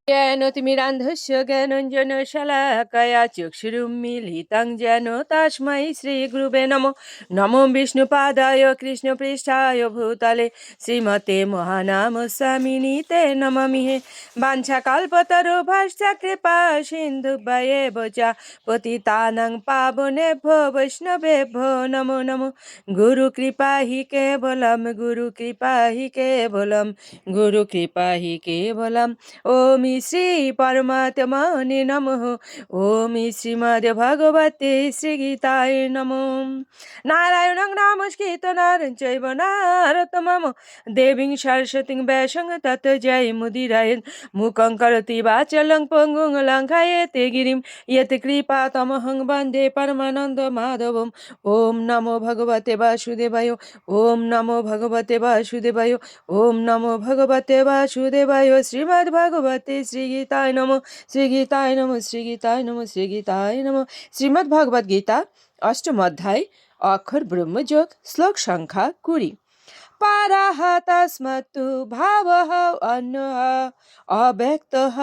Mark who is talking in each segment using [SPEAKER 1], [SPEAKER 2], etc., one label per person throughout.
[SPEAKER 1] জ্ঞানতিমিরান্ধস্য জ্ঞানাঞ্জনশলাকয়া চক্ষুरुन्मीलितं येन तस्मै श्रीगुरुवे नमः। नमो विष्णुपादाय कृष्णपृष्ठाय भूतले श्रीमते महानामस्वामिनि ते नमामि। वाञ्छाकल्पतरुभ्यश्च कृपा सिन्धुभ्येव च पतितानां पावनेभ्यो वैष्णवेभ्यो नमो नमः। गुरुकृपा हि केवलं गुरुकृपा हि केवलं गुरुकृपा हि केवलम्। ओम श्री परमात्मने नमः। ओम श्रीमद्भगवते श्रीगीताय नमः। नारायणं नमस्कृत्य नरं चैव नरोत्तमं देवीं सरस्वतीं व्यासं ततो जयमुदीरयेत्। मूकं करोति वाचालं पङ्गुं लङ्घयते गिरिं यत्कृपातमहं वन्दे परमानन्दमाधवम्। ओम नमो भगवते वासुदेवाय। ओम नमो भगवते वासुदेवाय। ओम नमो भगवते वासुदेवाय। श्रीमद्भगवते श्रीगीताय नमः। श्रीगीताय नमः। श्रीगीताय नमः। श्रीगीताय नमः। श्रीमद्भगवद गीता अष्टम अध्याय अक्षर ब्रह्मयोग श्लोक संख्या 20। पारः तस्मत्तु भावः अन्यः अव्यक्तः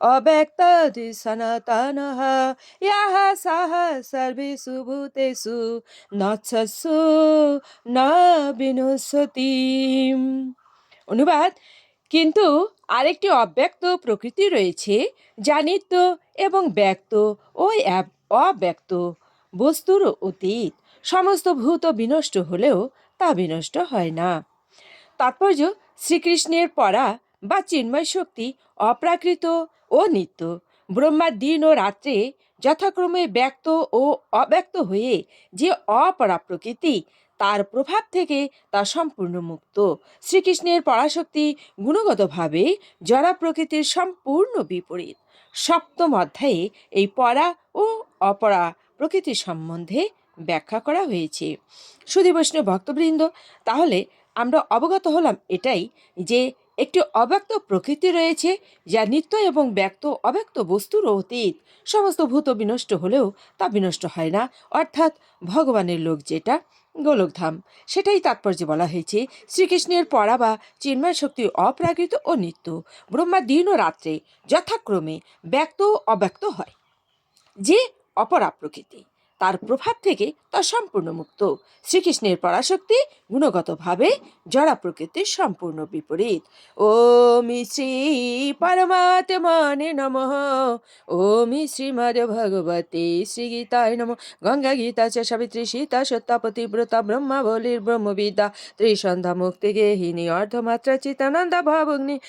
[SPEAKER 1] अव्यक्तादि सनातनः यः सः सर्वेषु भूतेषु नच्छसु न विनश्यति। অনুবাদ, কিন্তু আরেকটি অব্যক্ত প্রকৃতি রয়েছে যা নিত্য এবং ব্যক্ত ও অব্যক্ত বস্তুর অতীত। সমস্ত ভূত বিনষ্ট হলেও তা বিনষ্ট হয় না। তাৎপর্য, শ্রীকৃষ্ণের পরা বা চিন্ময় শক্তি অপ্রাকৃত ও নিত্য। ব্রহ্মার দিন ও রাত্রে যথাক্রমে ব্যক্ত ও অব্যক্ত হয়ে যে অপরা প্রকৃতি, তার প্রভাব থেকে তা সম্পূর্ণ মুক্ত। শ্রীকৃষ্ণের পরাশক্তি গুণগতভাবে জড়া প্রকৃতির সম্পূর্ণ বিপরীত। সপ্তম অধ্যায়ে এই পরা ও অপরা প্রকৃতি সম্বন্ধে ব্যাখ্যা করা হয়েছে। সুধী বৈষ্ণব ভক্তবৃন্দ, তাহলে আমরা অবগত হলাম এটাই যে একটি অব্যক্ত প্রকৃতি রয়েছে যা নিত্য এবং ব্যক্ত অব্যক্ত বস্তুর অতীত। সমস্ত ভূত বিনষ্ট হলেও তা বিনষ্ট হয় না, অর্থাৎ ভগবানের লোক যেটা গোলকধাম, সেটাই তাৎপর্যে বলা হয়েছে। শ্রীকৃষ্ণের পরা বা চিন্ময় শক্তি অপ্রাকৃত ও নিত্য। ব্রহ্মা দিন ও রাত্রে যথাক্রমে ব্যক্ত ও অব্যক্ত হয় যে অপরা প্রকৃতি, তার প্রভাব থেকে তা সম্পূর্ণ মুক্ত। শ্রীকৃষ্ণের পরাশক্তি গুণগতভাবে জড়া প্রকৃতির সম্পূর্ণ বিপরীত। ওম শ্রী পরমাত্মনে নমঃ। ওম শ্রীমদ্ভগবতে শ্রীগীতায় নমঃ। গঙ্গা গীতা চ সাবিত্রী সীতা সত্যা পতিব্রতা ব্রহ্মা বলির ব্রহ্মবিদ্যা ত্রিসন্ধ্যা মুক্তি গেহিনী অর্ধমাত্রা চিতানন্দা ভাবগ্নি